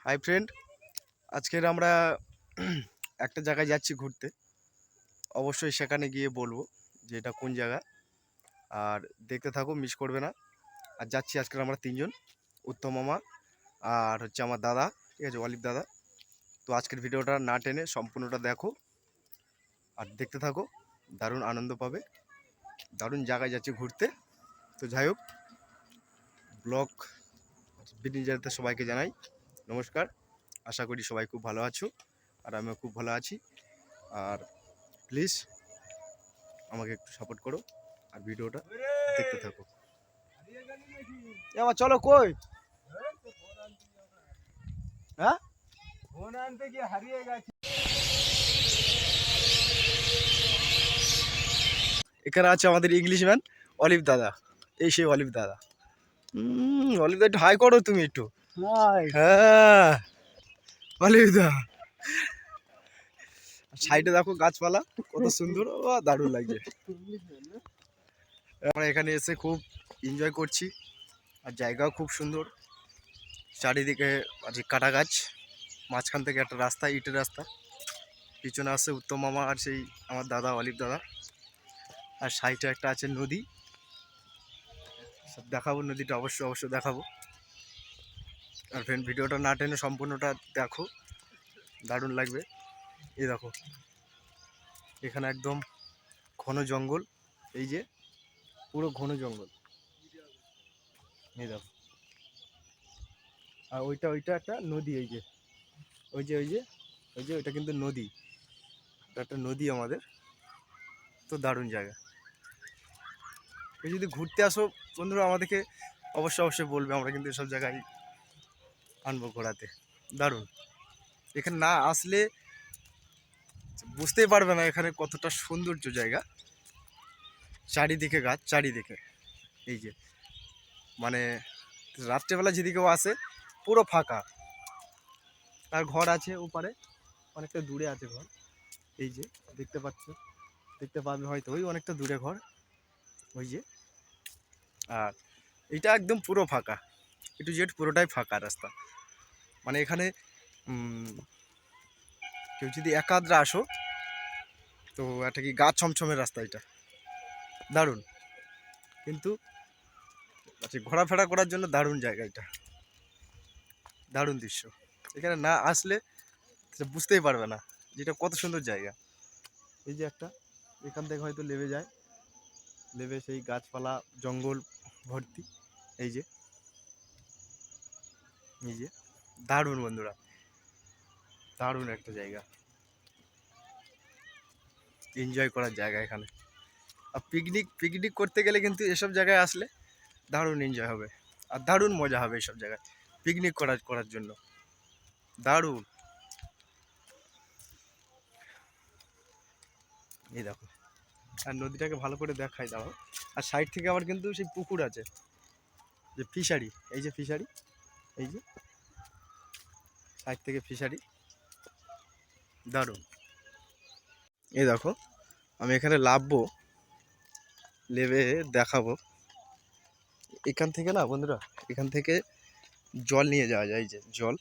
Hi friend, আজকের আমরা একটা জায়গায় যাচ্ছি ঘুরতে। অবশ্যই সেখানে গিয়ে বলবো যে এটা কোন জায়গা। আর দেখতে থাকো, মিস করবে না। আর যাচ্ছি আজকের আমরা তিনজন, উত্তম মামা আর হচ্ছে আমার দাদা, ঠিক আছে, অলিভ দাদা। তো আজকের ভিডিওটা না টেনে সম্পূর্ণটা দেখো আর দেখতে থাকো, দারুণ আনন্দ পাবে। দারুণ জায়গায় যাচ্ছি ঘুরতে। তো যাই হোক, ব্লগ বিনিজাতে সবাইকে জানাই নমস্কার। আশা করি সবাই খুব ভালো আছো আর আমিও খুব ভালো আছি। আর প্লিজ আমাকে একটু সাপোর্ট করো আর ভিডিওটা দেখতে থাকো। এবার চলো, কই হ্যাঁ ফোন আনতে গিয়ে হারিয়ে গেছে। এখানে আছে আমাদের ইংলিশ ম্যান অলিভ দাদা। এই সেই অলিভ দাদা। অলিভ দা একটু হাই করো তুমি একটু। হ্যাঁ অলিভ দা, সাইডে দেখো গাছপালা কত সুন্দর, ও দারুণ লাগছে। আমরা এখানে এসে খুব এনজয় করছি আর জায়গাও খুব সুন্দর। চারিদিকে আছে কাটা গাছ, মাঝখান থেকে একটা রাস্তা, ইটের রাস্তা। পিছনে আছে উত্তম মামা আর সেই আমার দাদা অলিভ দাদা। আর সাইডে একটা আছে নদী, সব দেখাবো, নদীটা অবশ্যই দেখাবো। আর ফ্রেন্ড, ভিডিওটা না টেনে সম্পূর্ণটা দেখো, দারুণ লাগবে। এই দেখো, এখানে একদম ঘন জঙ্গল, এই যে পুরো ঘন জঙ্গল, এই দেখো। আর ওইটা একটা নদী, এই যে ওইটা কিন্তু নদী, একটা নদী আমাদের। তো দারুণ জায়গা। এই যদি ঘুরতে আসো বন্ধুরা, আমাদেরকে অবশ্যই বলবে, আমরা কিন্তু এসব জায়গায় আনবো ঘোরাতে। দারুণ, এখানে না আসলে বুঝতেই পারবে না এখানে কতটা সৌন্দর্য জায়গা। চারিদিকে গাছ, চারিদিকে এই যে, মানে রাত্রেবেলা যেদিকেও আসে পুরো ফাঁকা। আর ঘর আছে ওপারে, অনেকটা দূরে আছে ঘর, এই যে দেখতে পাবে হয়তো, ওই অনেকটা দূরে ঘর, ওই যে। আর এটা একদম পুরো ফাঁকা, একটু জেড পুরোটাই ফাঁকা রাস্তা। মানে এখানে কেউ যদি একাদ্রা আসো তো একটা কি গাছ ছমছমের রাস্তা, এটা দারুণ। কিন্তু আচ্ছা, ঘোরাফেরা করার জন্য দারুণ জায়গা, এটা দারুণ দৃশ্য। এখানে না আসলে বুঝতেই পারবে না যেটা কত সুন্দর জায়গা। এই যে একটা, এখান থেকে হয়তো লেবে যায়, লেবে সেই গাছপালা জঙ্গল ভর্তি, এই যে দারুণ বন্ধুরা, দারুণ একটা জায়গা, এনজয় করার জায়গা এখানে। আর পিকনিক করতে গেলে কিন্তু এসব জায়গায় আসলে দারুণ এনজয় হবে আর দারুণ মজা হবে এইসব জায়গায় পিকনিক করার জন্য, দারুণ। এই দেখো, আর নদীটাকে ভালো করে দেখাই দাও। আর সাইড থেকে আবার কিন্তু সেই পুকুর আছে, যে ফিশারি, এই যে ফিশারি, এই যে সাইড থেকে ফিশারি, দারুণ। এই দেখো, আমি এখানে নামবো, নেমে দেখাবো। এখান থেকে না বন্ধুরা, এখান থেকে জল নিয়ে যাওয়া যায়, এই যে জল,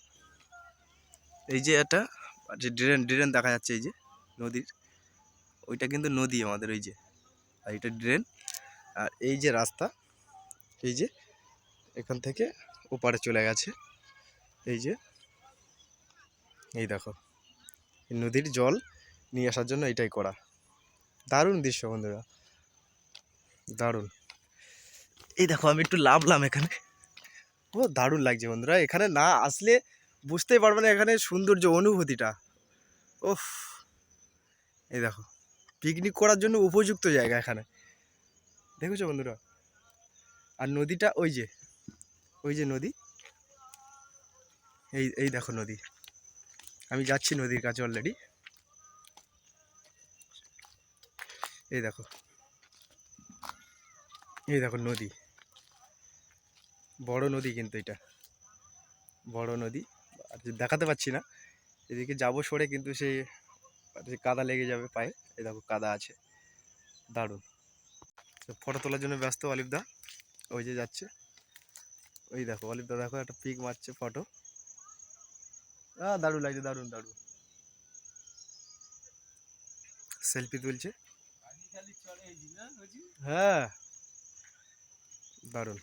এই যে একটা যে ড্রেন দেখা যাচ্ছে, এই যে নদীর, ওইটা কিন্তু নদী আমাদের, ওই যে, আর এটা ড্রেন। আর এই যে রাস্তা, এই যে এখান থেকে ওপারে চলে গেছে, এই যে, এই দেখো, নদীর জল নিয়ে আসার জন্য এটাই করা। দারুণ দৃশ্য বন্ধুরা, দারুণ। এই দেখো, আমি একটু নামলাম এখানে, ও দারুণ লাগছে বন্ধুরা। এখানে না আসলে বুঝতেই পারবে না এখানে সৌন্দর্য, অনুভূতিটা। ওফ, এই দেখো, পিকনিক করার জন্য উপযুক্ত জায়গা এখানে, দেখেছো বন্ধুরা। আর নদীটা ওই যে নদী, এই দেখো নদী, আমি যাচ্ছি নদীর কাছে অলরেডি। এই দেখো, নদী, বড় নদী কিন্তু এটা, বড় নদী। আর দেখাতে পাচ্ছি না, এদিকে যাবো সরে কিন্তু সেই কাদা লেগে যাবে পায়ে। এই দেখো কাদা আছে, দারুণ। ফটো তোলার জন্য ব্যস্ত অলিভ দা, ওই যে যাচ্ছে, ওই দেখো অলিভ দা, দেখো একটা পিক মারছে ফটো। দারুণ লাগছে, দারুণ দারুণ। সেলফি তুলছে, হ্যাঁ দারুণ।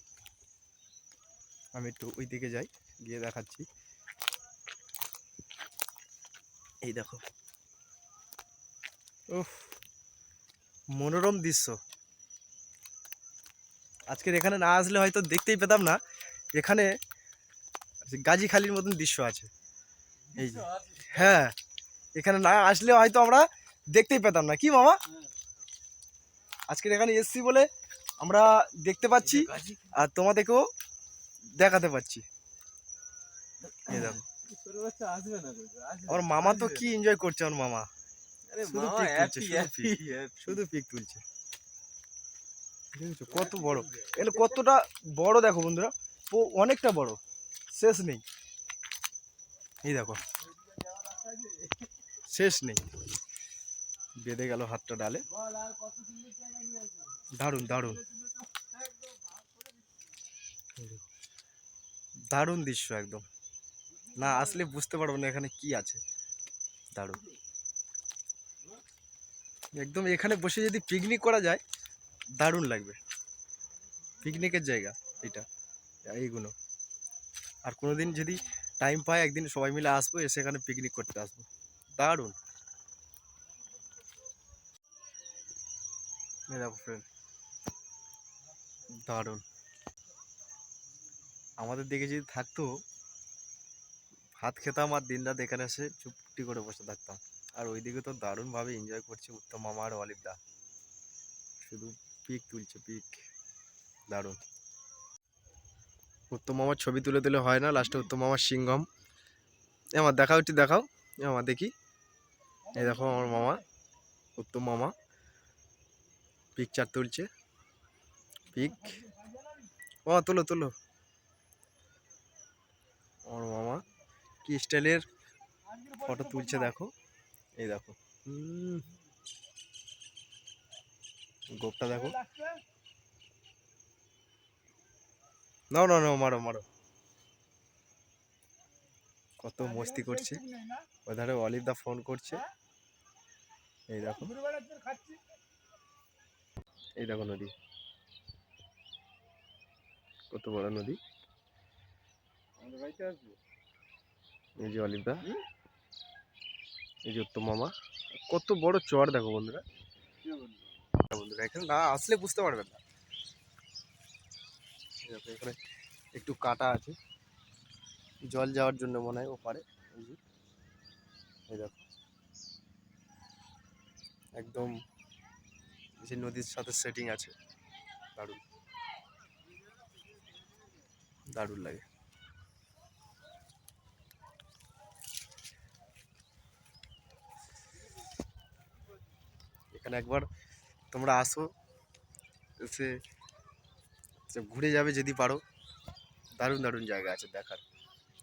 আমি একটু ওই দিকে যাই, গিয়ে দেখাচ্ছি। এই দেখো, উফ মনোরম দৃশ্য। আজকের এখানে না আসলে হয়তো দেখতেই পেতাম না। এখানে গাজীখালির মতন দৃশ্য আছে, এই যে। হ্যাঁ, এখানে না আসলে হয়তো আমরা দেখতেই পেতাম না, কি মামা? আজকের এখানে এসছি বলে আমরা দেখতে পাচ্ছি, আর তোমাদেরকেও দেখাতে পাচ্ছি। এই দেখো, আমার মামা তো কি এনজয় করছে, আমার মামা শুধু পিক তুলছে। কত বড়, এগুলো কতটা বড় দেখো বন্ধুরা, অনেকটা বড়, শেষ নেই। এই দেখো, শেষ নেই। বেঁধে গেল হাতটা ডালে, দারুণ দারুণ দারুণ দৃশ্য একদম। না আসলে বুঝতে পারবো না এখানে কি আছে, দারুণ একদম। এখানে বসে যদি পিকনিক করা যায় দারুণ লাগবে, পিকনিকের জায়গা এটা, এইগুলো। আর কোনোদিন যদি টাইম পাই একদিন সবাই মিলে আসবো, এসে এখানে পিকনিক করতে আসবো, দারুণ। দেখো ফ্রেন্ড, দারুণ। আমাদের দিকে যদি থাকতো, ভাত খেতাম আর দিন রাত এখানে এসে চুপটি করে বসে থাকতাম। আর ওইদিকে তো দারুণভাবে এনজয় করছে উত্তম মামা আর অলিভ দা, শুধু পিক তুলছে পিক, দারুণ। উত্তম মামার ছবি তুলে তুলে হয় না, লাস্টে উত্তম মামার সিংঘম। আমার দেখাও, একটু দেখাও আমার দেখি। এই দেখো আমার মামা, উত্তম মামা পিকচার তুলছে, পিক। ও তোলো তোলো, আমার মামা কি স্টাইলের ফটো তুলছে দেখো। এই দেখো, গোপটা দেখো। নাও নাও নাও, মারো মারো। কত মস্তি করছে, ওধারে অলিভ দা ফোন করছে। এই দেখো, এই দেখো নদী, কত বড় নদী। এই যে অলিভ দা, এই যে উত্তম মামা, কত বড় চর দেখো বন্ধুরা। বন্ধুরা এখানে না আসলে বুঝতে পারবেন না। এখানে একটু কাটা আছে, জল যাওয়ার জন্য মনে হয় ওপারে। এই দেখো, একদম যে নদীর সাথে সেটিং আছে, দারুণ দারুণ লাগে। এখানে একবার তোমরা আসো, এসে ঘুরে যাবে যদি পারো। দারুণ দারুণ জায়গা আছে দেখার,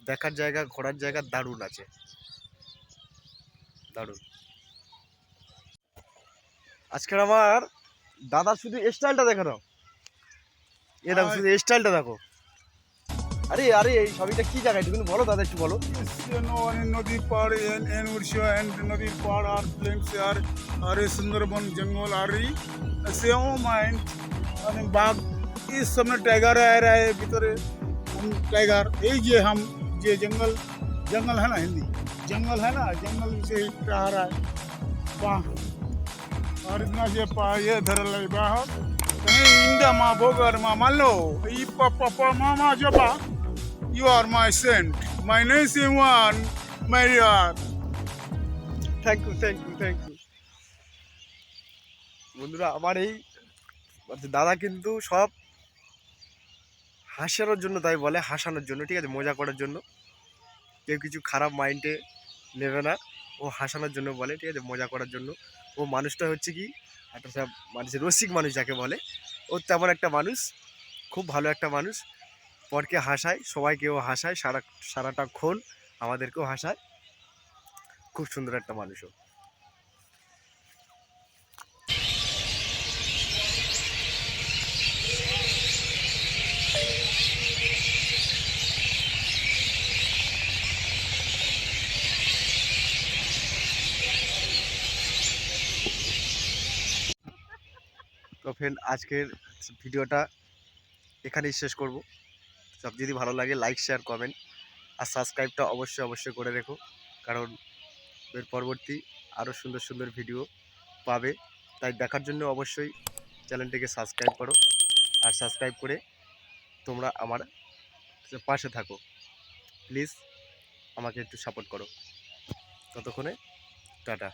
দেখার জায়গা, ঘোরার জায়গা দারুণ আছে, দারুণ। আজকের আমার দাদা শুধু স্টাইলটা দেখে নাও, এ দেখো শুধু স্টাইলটা দেখো। আরে আরে এই সবইটা কি জায়গা একটু বলো দাদা, একটু বলো। নদীর পাড় এন উড়িষ্যা এন্ড নদীর পাড় আর প্লেন্স আর সুন্দরবন জঙ্গল আর সেও মাইন্ড মানে বাঘ এই সামনে टाइगर आ रहा है ভিতরে टाइगर এই যে हम যে जंगल जंगल है ना हिंदी जंगल है ना जंगल से आ रहा है वाह और इतना से पा ये धरल है बाहर कहीं इंदा मा बोगर मा मालो ई पापा मामा जबा You are my saint. My name is Iwan. My dear. Thank you thank you thank you. বন্ধুরা আমার এই দাদা কিন্তু সব হাসানোর জন্য তাই বলে, হাসানোর জন্য, ঠিক আছে, মজা করার জন্য। কেউ কিছু খারাপ মাইন্ডে নেবে না, ও হাসানোর জন্য বলে, ঠিক আছে, মজা করার জন্য। ও মানুষটা হচ্ছে কি একটা সব মানুষের রসিক মানুষ যাকে বলে, ও তেমন একটা মানুষ, খুব ভালো একটা মানুষ। পরকে হাসায়, সবাইকেও হাসায়, সারাটা ক্ষণ আমাদেরকেও হাসায়, খুব সুন্দর একটা মানুষও। তো ফ্রেন্ড, আজকের ভিডিওটা এখানেই শেষ করব। সব যদি ভালো লাগে লাইক, শেয়ার, কমেন্ট আর সাবস্ক্রাইবটা অবশ্যই করে রেখো, কারণ এর পরবর্তী আরও সুন্দর সুন্দর ভিডিও পাবে। তাই দেখার জন্য অবশ্যই চ্যানেলটিকে সাবস্ক্রাইব করো, আর সাবস্ক্রাইব করে তোমরা আমার পাশে থাকো। প্লিজ আমাকে একটু সাপোর্ট করো। ততক্ষণে টাটা।